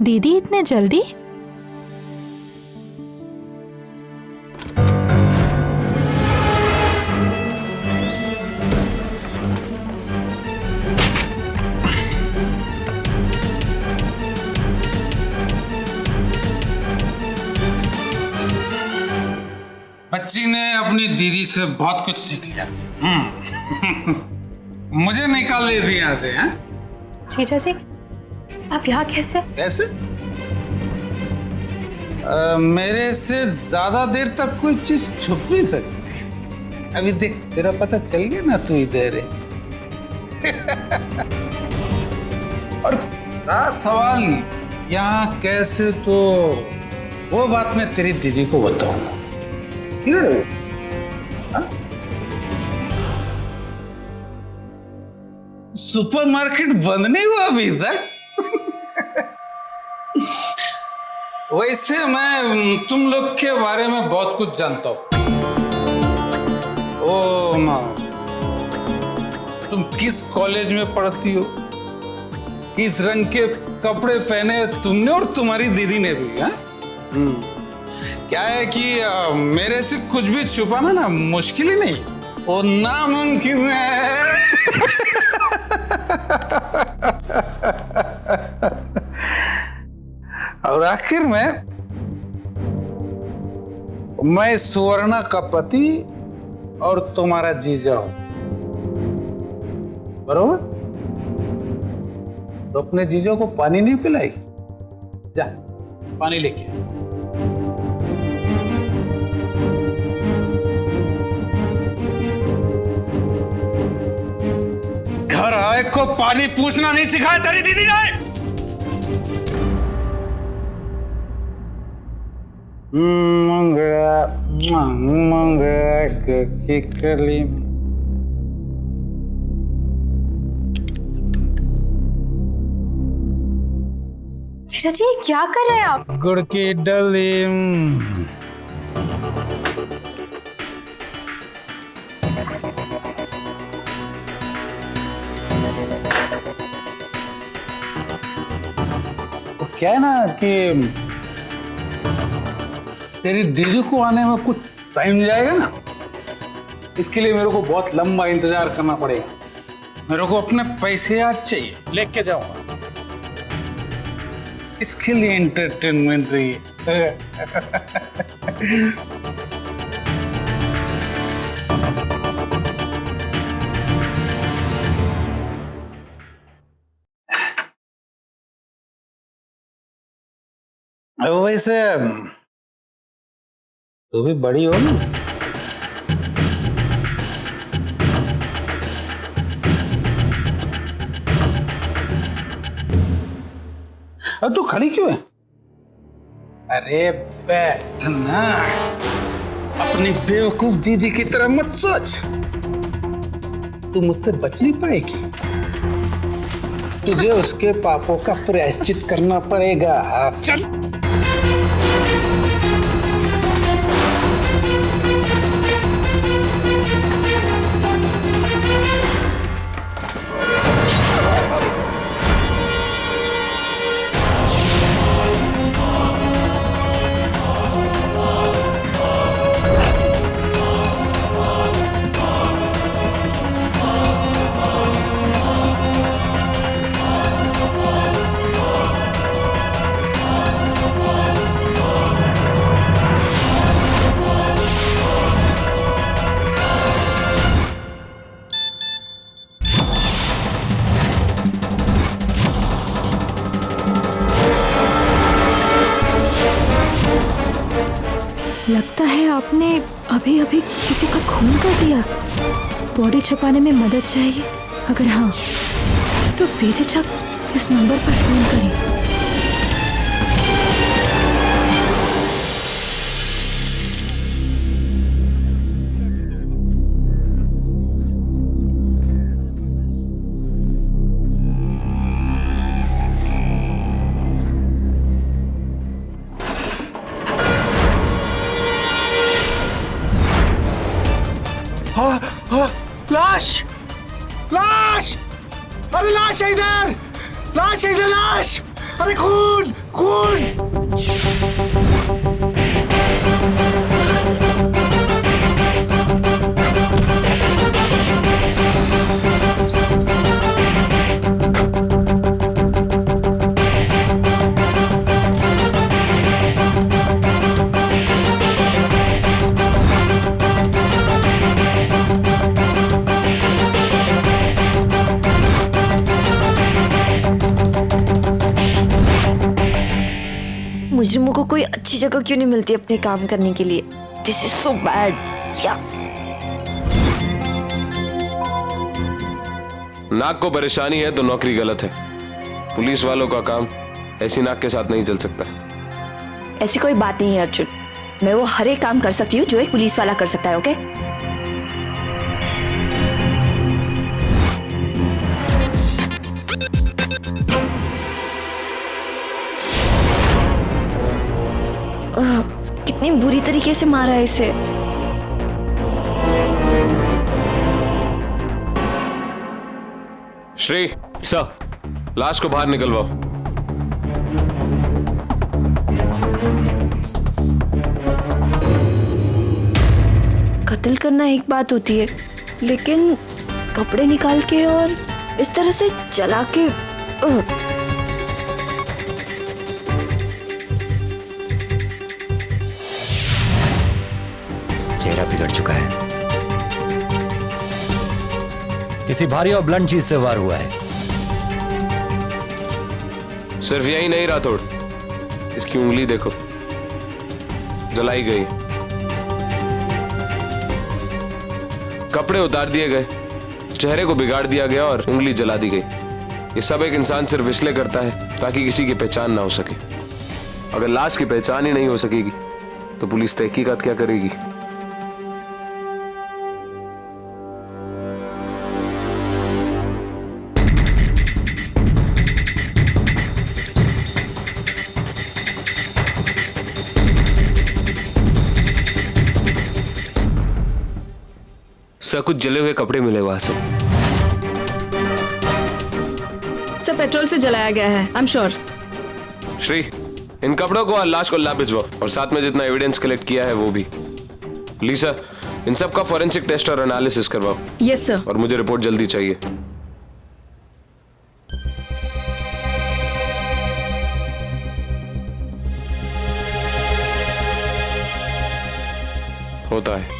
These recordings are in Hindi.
दीदी इतने जल्दी? बच्ची ने अपनी दीदी से बहुत कुछ सीख लिया। मुझे निकाल ले दी यहाँ से। हैं? जीजा जी, आप यहाँ कैसे? कैसे? मेरे से ज्यादा देर तक कोई चीज छुप नहीं सकती। अभी देख, तेरा पता चल गया ना तू इधर है। और सवाल यहाँ कैसे, तो वो बात मैं तेरी दीदी को बताऊंगा। सुपरमार्केट बंद नहीं हुआ अभी तक। वैसे मैं तुम लोग के बारे में बहुत कुछ जानता हूं। ओ माँ, तुम किस कॉलेज में पढ़ती हो, किस रंग के कपड़े पहने तुमने और तुम्हारी दीदी ने भी। हाँ, क्या है कि मेरे से कुछ भी छुपाना ना मुश्किल ही नहीं, वो नामुमकिन है। और आखिर में मैं सुवर्णा का पति और तुम्हारा जीजा हूं, बरोबर? तो अपने जीजा को पानी नहीं पिलाई? जा पानी लेके। घर आए को पानी पूछना नहीं सिखाया तेरी दीदी ने। मंगला मंगला की कली। जीजा जी, क्या कर रहे हैं आप? गुड़ की डली। तो क्या है ना कि तेरी दीदी को आने में कुछ टाइम जाएगा ना, इसके लिए मेरे को बहुत लंबा इंतजार करना पड़ेगा। मेरे को अपने पैसे आज चाहिए, लेके जाऊंगा। इसके लिए एंटरटेनमेंट रही है। वैसे तू भी बड़ी हो ना। अब तू खड़ी क्यों है? अरे बैठना, अपनी बेवकूफ दीदी की तरह मत सोच। तू मुझसे बच नहीं पाएगी, तुझे उसके पापों का प्रायश्चित करना पड़ेगा। चल। लगता है आपने अभी अभी किसी का खून कर दिया। बॉडी छुपाने में मदद चाहिए? अगर हाँ, तो बेझिझक इस नंबर पर फोन करें। लाश! लाश! अरे लाश है इधर! लाश है इधर! लाश! अरे खून खून। मुजरिमों को कोई अच्छी जगह क्यों नहीं मिलती अपने काम करने के लिए? This is so bad. नाक को परेशानी है तो नौकरी गलत है। पुलिस वालों का काम ऐसी नाक के साथ नहीं चल सकता। ऐसी कोई बात नहीं है अर्जुन, मैं वो हर एक काम कर सकती हूँ जो एक पुलिस वाला कर सकता है। ओके? कितनी बुरी तरीके से मारा है इसे। श्री सर, लाश को बाहर निकलवाओ। कत्ल करना एक बात होती है, लेकिन कपड़े निकाल के और इस तरह से जला के चेहरा बिगड़ चुका है। किसी भारी और ब्लंट चीज से वार हुआ है। सिर्फ यही नहीं राठौड़, इसकी उंगली देखो, जलाई गई। कपड़े उतार दिए गए, चेहरे को बिगाड़ दिया गया और उंगली जला दी गई। ये सब एक इंसान सिर्फ इसलिए करता है ताकि किसी की पहचान ना हो सके। अगर लाश की पहचान ही नहीं हो सकेगी तो पुलिस तहकीकात क्या करेगी? सर, कुछ जले हुए कपड़े मिले वहां से। सब पेट्रोल से जलाया गया है, आई एम श्योर। श्री, इन कपड़ों को और लाश को लैब भिजवाओ और साथ में जितना एविडेंस कलेक्ट किया है वो भी। लीसा, इन सब का फॉरेंसिक टेस्ट और एनालिसिस करवाओ। Yes sir. और मुझे रिपोर्ट जल्दी चाहिए। होता है।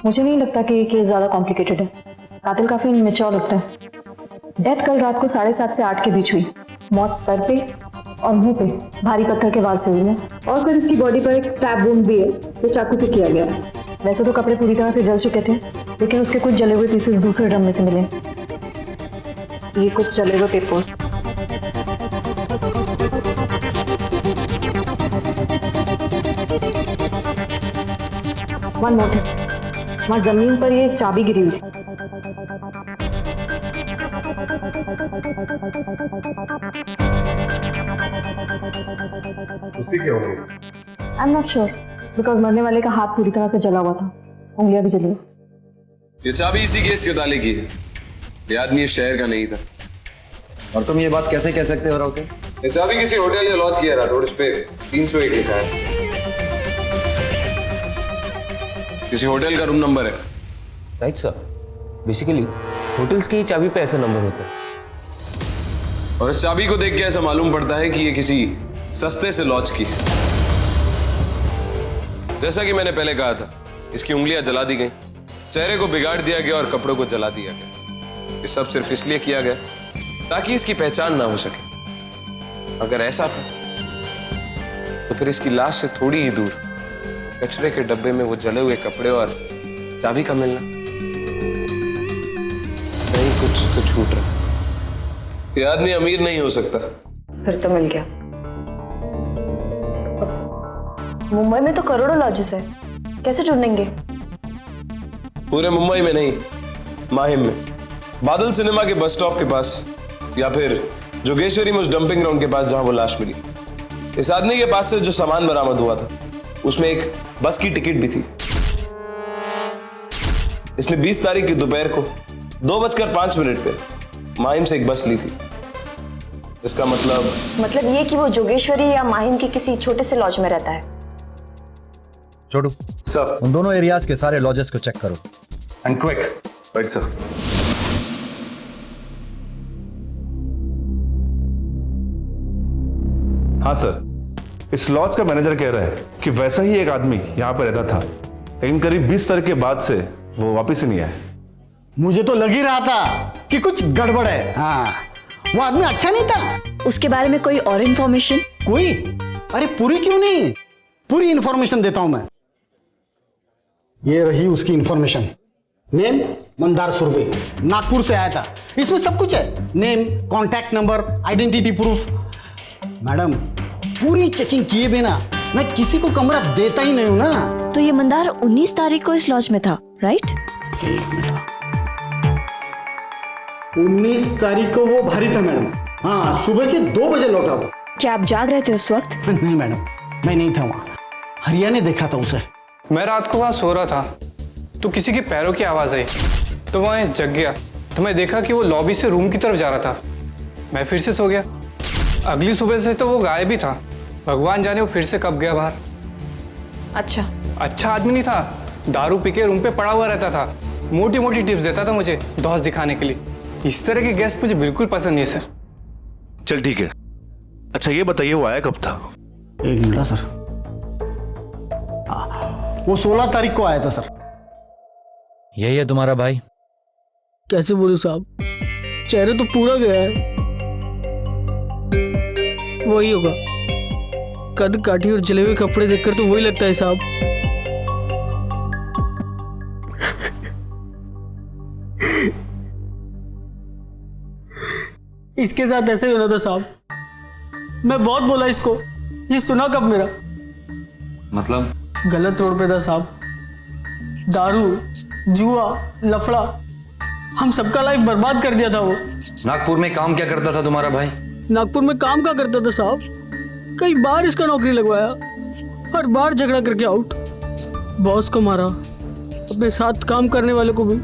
मुझे नहीं लगता कि ये केस ज्यादा कॉम्प्लिकेटेड है। कातिल काफी मैच्योर लगता है। डेथ कल रात को 7:30 से 8 के बीच हुई। मौत सर पे और मुंह पे भारी पत्थर के वार से हुई है और फिर इसकी बॉडी पर एक स्टैब वुंड भी है जो चाकू से किया गया है। वैसे तो कपड़े पूरी तरह से जल चुके थे, लेकिन उसके कुछ जले हुए पीसेस दूसरे ड्रम में से मिले। ये कुछ जले हुए पेपर्स। वन मोर थिंग, वहां जमीन पर ये एक चाबी गिरी हुई। उसी क्या हो गई? I am not sure, because मरने वाले का हाथ पूरी तरह से जला हुआ था, उंगलियां भी जली। ये चाबी इसी केस के ताले की है। ये आदमी इस शहर का नहीं था। और तुम ये बात कैसे कह सकते हो राउके? ये चाबी किसी होटल या लॉज किया रहा था और इस पे 301 लिखा है। किसी होटल का रूम नंबर है। राइट सर, बेसिकली होटल्स की चाबी पे ऐसा नंबर होता है। और इस चाबी को देख के ऐसा मालूम पड़ता है कि ये किसी सस्ते से लॉज की है। जैसा कि मैंने पहले कहा था, इसकी उंगलियां जला दी गई, चेहरे को बिगाड़ दिया गया और कपड़ों को जला दिया गया। ये सब सिर्फ इसलिए किया गया ताकि इसकी पहचान ना हो सके। अगर ऐसा था तो फिर इसकी लाश से थोड़ी ही दूर कचरे के डब्बे में वो जले हुए कपड़े और चाबी का मिलना, कहीं कुछ तो छूट रहा। ये आदमी अमीर नहीं हो सकता। फिर तो मिल गया। मुंबई में तो करोड़ों लॉजेस है, कैसे ढूंढेंगे? पूरे मुंबई में नहीं, माहिम में, बादल सिनेमा के बस स्टॉप के पास, या फिर जोगेश्वरी में उस डंपिंग ग्राउंड के पास जहां वो लाश मिली। इस आदमी के पास से जो सामान बरामद हुआ था उसमें एक बस की टिकट भी थी। इसने 20 तारीख की दोपहर को 2:05 पे माहिम से एक बस ली थी। इसका मतलब ये कि वो जोगेश्वरी या माहिम के किसी छोटे से लॉज में रहता है। छोटू सर उन दोनों एरियाज के सारे लॉजेस को चेक करो। And quick. Right sir. हाँ सर, इस लॉज का मैनेजर कह रहा है कि वैसा ही एक आदमी यहाँ पर रहता था, लेकिन करीब 20 तारीख के बाद से वो वापस ही नहीं आया। मुझे तो लग ही रहा था कि कुछ गड़बड़ है। हाँ, वो आदमी अच्छा नहीं था। उसके बारे में कोई और इन्फॉर्मेशन? कोई? अरे पूरी क्यों नहीं, पूरी इंफॉर्मेशन देता हूं मैं। ये रही उसकी इंफॉर्मेशन। नेम मंदार सुर्वे, नागपुर से आया था। इसमें सब कुछ है, name, contact number, identity proof. Madam, पूरी चेकिंग किए बिना मैं किसी को कमरा देता ही नहीं हूं ना। तो ये मंदार 19 तारीख को इस लॉज में था, राइट? 19 तारीख को वो भारी था मैडम। हाँ, सुबह के 2 बजे लौटा वो। क्या आप जाग रहे थे उस वक्त? नहीं मैडम, मैं नहीं था वहाँ। हरिया ने देखा था उसे। मैं रात को वहाँ सो रहा था तो किसी के पैरों की आवाज़ आई, तो वहाँ जग गया तो मैं देखा कि वो लॉबी से रूम की तरफ जा रहा था। मैं फिर से सो गया। अगली सुबह से तो वो गायब ही था। भगवान जाने वो फिर से कब गया बाहर। अच्छा आदमी नहीं था, दारू पी के रूम पे पड़ा हुआ रहता था, मोटी मोटी टिप्स देता था मुझे दोस्त दिखाने के लिए। इस तरह के गेस्ट मुझे बिल्कुल पसंद नहीं सर। चल ठीक है, अच्छा ये बताइए वो आया कब था? 1 मिनट सर। वो 16 तारीख को आया था सर। यही है तुम्हारा भाई? कैसे बोलूं साहब, चेहरे तो पूरा गया है। वही होगा, कद काठी और जले हुए कपड़े देखकर तो वही लगता है साहब। इसके साथ ऐसे ही होना था साहब। मैं बहुत बोला इसको, ये सुना कब मेरा? मतलब? गलत रोड पे था साहब। दारू, जुआ, लफड़ा, हम सबका लाइफ बर्बाद कर दिया था वो। नागपुर में काम क्या करता था तुम्हारा भाई? नागपुर में काम क्या करता था साहब? कई बार इसका नौकरी लगवाया, हर बार झगड़ा करके आउट। बॉस को मारा, अपने साथ काम करने वाले को भी।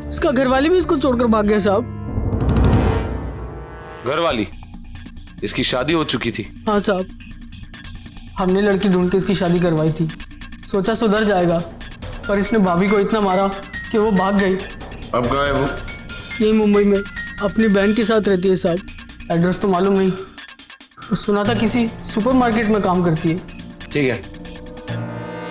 इसका घरवाली भी इसको छोड़कर भाग गया साहब। घरवाली? इसकी शादी हो चुकी थी? हाँ साहब, हमने लड़की ढूंढ के इसकी शादी करवाई थी। सोचा सुधर जाएगा, पर इसने भाभी को इतना मारा कि वो भाग गई। अब कहाँ है वो? यही मुंबई में अपनी बहन के साथ रहती है साहब। एड्रेस तो मालूम नहीं, सुना था किसी सुपरमार्केट में काम करती है। ठीक है,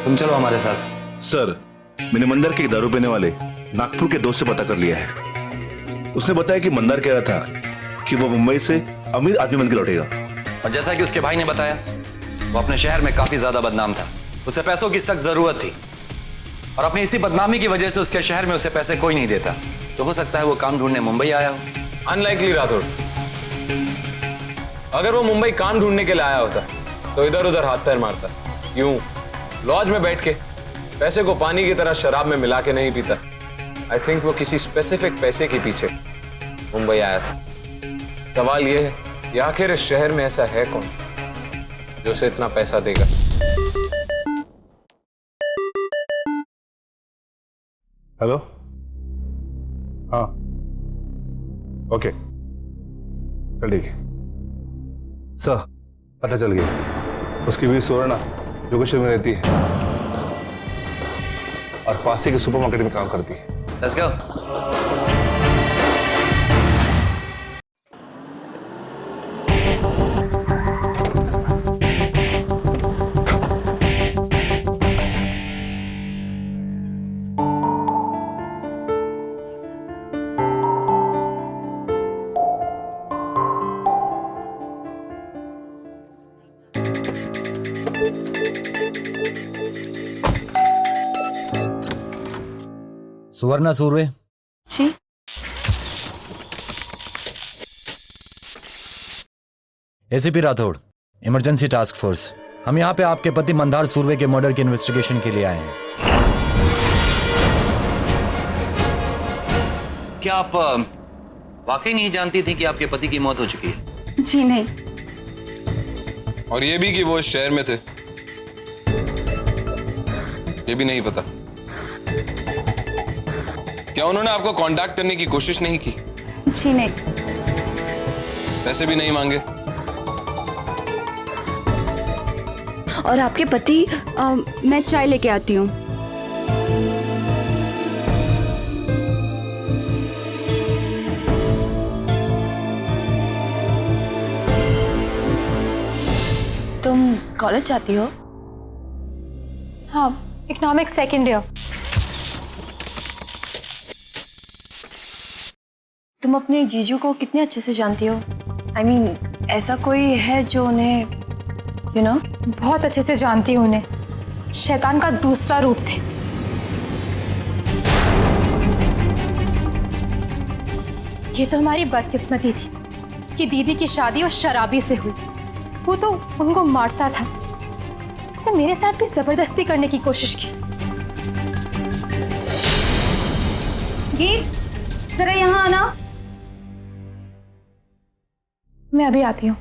तुम चलो हमारे साथ। सर, मैंने मंदार के दारू पीने वाले नागपुर के दोस्त से पता कर लिया है। उसने बताया कि मंदार कह रहा था कि वो मुंबई से अमीर आदमी बनकर लौटेगा। और जैसा कि उसके भाई ने बताया, वो अपने शहर में काफी ज्यादा बदनाम था। उसे पैसों की सख्त जरूरत थी और अपनी इसी बदनामी की वजह से उसके शहर में उसे पैसे कोई नहीं देता। तो हो सकता है वो काम ढूंढने मुंबई आया हो। अनलाइकली राठौड़। अगर वो मुंबई काम ढूंढने के लिए आया होता तो इधर उधर हाथ पैर मारता। यूं लॉज में बैठ के पैसे को पानी की तरह शराब में मिला के नहीं पीता। आई थिंक वो किसी स्पेसिफिक पैसे के पीछे मुंबई आया था। सवाल ये है कि आखिर इस शहर में ऐसा है कौन जो उसे इतना पैसा देगा? हेलो, हाँ, ओके, चल ठीक है। सर, पता चल गया, उसकी बीवी सुवर्णा जोगेश्वरी में रहती है और पास के सुपरमार्केट में काम करती है। Let's go. Suvarna Surve ji. ACP Rathore, emergency task force. हम यहाँ पे आपके पति मंदार सुर्वे के मर्डर की इन्वेस्टिगेशन के लिए आए हैं। क्या आप वाकई नहीं जानती थी कि आपके पति की मौत हो चुकी है? जी नहीं। और ये भी कि वो इस शहर में थे, ये भी नहीं पता। क्या उन्होंने आपको कांटेक्ट करने की कोशिश नहीं की? जी नहीं। पैसे भी नहीं मांगे? और आपके पति? मैं चाय लेके आती हूँ। तुम कॉलेज जाती हो? हाँ, इकोनॉमिक्स सेकेंड ईयर। तुम अपने जीजू को कितने अच्छे से जानती हो? I mean, ऐसा कोई है जो उन्हें you know? बहुत अच्छे से जानती हूँ उन्हें। शैतान का दूसरा रूप थे। ये तो हमारी बदकिस्मती थी कि दीदी की शादी उस शराबी से हुई। वो तो उनको मारता था, उसने मेरे साथ भी जबरदस्ती करने की कोशिश की। गीत, जरा यहाँ आना। मैं अभी आती हूँ।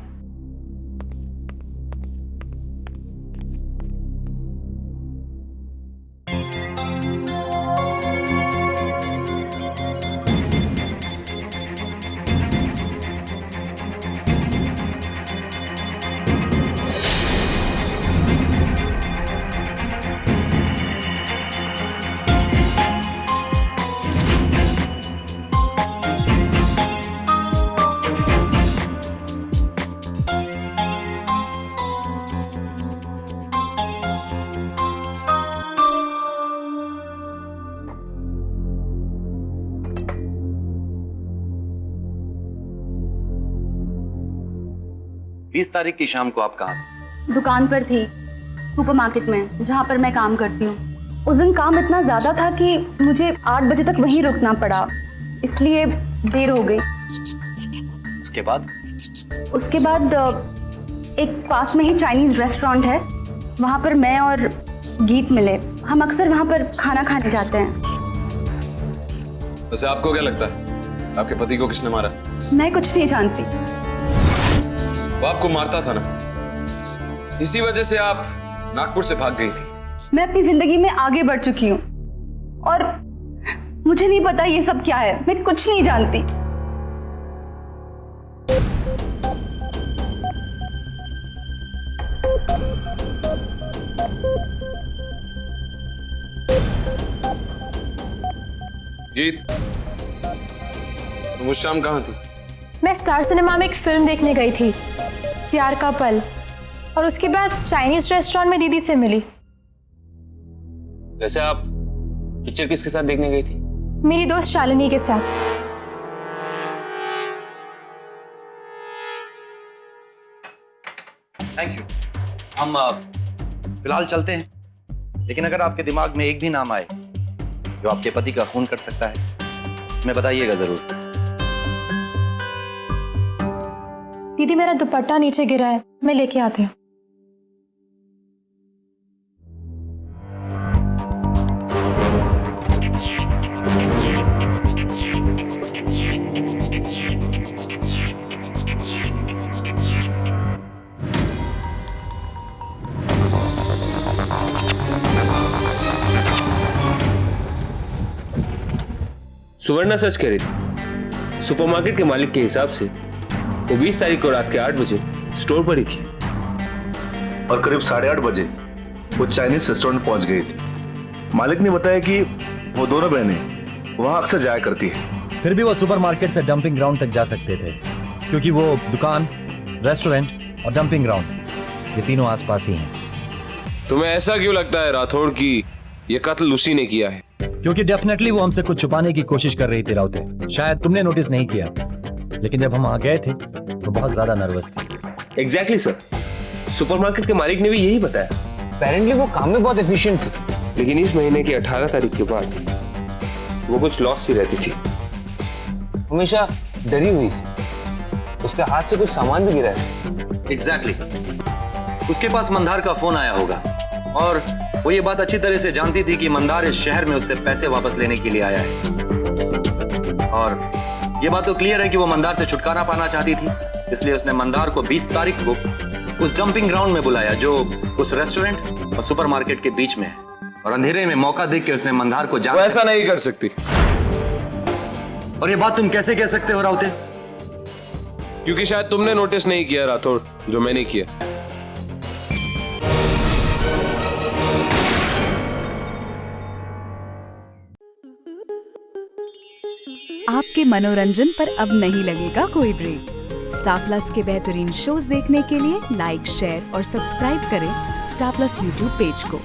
बीस तारीख की शाम को आप कहाँ थे? दुकान पर थी, सुपरमार्केट में, जहाँ पर मैं काम करती हूँ। उस दिन काम इतना ज्यादा था कि मुझे 8 बजे तक वहीं रुकना पड़ा, इसलिए देर हो गई। उसके बाद? उसके बाद एक पास में ही चाइनीज रेस्टोरेंट है, वहाँ पर मैं और गीत मिले। हम अक्सर वहाँ पर खाना खाने जाते हैं। वैसे आपको क्या लगता है आपके पति को किसने मारा? मैं कुछ नहीं जानती। वो आपको मारता था ना, इसी वजह से आप नागपुर से भाग गई थी। मैं अपनी जिंदगी में आगे बढ़ चुकी हूँ और मुझे नहीं पता ये सब क्या है। मैं कुछ नहीं जानती। गीत, तुम उस शाम कहाँ थी? मैं स्टार सिनेमा में एक फिल्म देखने गई थी, प्यार का पल, और उसके बाद चाइनीज रेस्टोरेंट में दीदी से मिली। वैसे आप पिक्चर किसके साथ देखने गई थी? मेरी दोस्त शालिनी के साथ। Thank you. हम फिलहाल चलते हैं, लेकिन अगर आपके दिमाग में एक भी नाम आए जो आपके पति का खून कर सकता है, हमें बताइएगा जरूर। दीदी, मेरा दुपट्टा नीचे गिरा है, मैं लेके आती हूँ। सुवर्णा सच कह रही थी। सुपरमार्केट के मालिक के हिसाब से वो 20 तारीख को रात के 8 बजे स्टोर पर ही थी और करीब 8:30 बजे वो चाइनीज रेस्टोरेंट पहुंच गई थी। मालिक ने बताया कि वो दोनों बहनें वहां अक्सर जाया करती है। फिर भी वो सुपरमार्केट से डंपिंग ग्राउंड तक जा सकते थे, क्योंकि वो दुकान, रेस्टोरेंट और डंपिंग ग्राउंड ये तीनों आसपास ही हैं। तुम्हें ऐसा क्यों लगता है राठौड़ कि ये कत्ल उसी ने किया है? क्योंकि डेफिनेटली वो हमसे कुछ छुपाने की कोशिश कर रही थी राउते। शायद तुमने नोटिस नहीं किया, लेकिन जब हम वहां गए थे तो बहुत ज्यादा नर्वस थी। एग्जैक्टली सर, सुपरमार्केट के मालिक ने भी यही बताया। अपेरेंटली वो काम में बहुत एफिशिएंट थी, लेकिन इस महीने की 18 तारीख के बाद वो कुछ लॉस सी रहती थी। हमेशा डरी हुई सी, उसके हाथ से कुछ सामान भी गिरा है। एग्जैक्टली। उसके पास मंदार का फोन आया होगा और वो ये बात अच्छी तरह से जानती थी कि मंदार इस शहर में उससे पैसे वापस लेने के लिए आया है। और ये बात तो क्लियर है कि वो मंदार से छुटकारा पाना चाहती थी, इसलिए उसने मंदार को 20 तारीख को उस डंपिंग ग्राउंड में बुलाया जो उस रेस्टोरेंट और सुपरमार्केट के बीच में है। और अंधेरे में मौका देख के उसने मंदार को वो ऐसा नहीं कर सकती। और ये बात तुम कैसे कह सकते हो राउते? क्योंकि शायद तुमने नोटिस नहीं किया राठौड़, जो मैंने किया। आपके मनोरंजन पर अब नहीं लगेगा कोई ब्रेक। स्टार प्लस के बेहतरीन शोज देखने के लिए लाइक, शेयर और सब्सक्राइब करें स्टार प्लस यूट्यूब पेज को।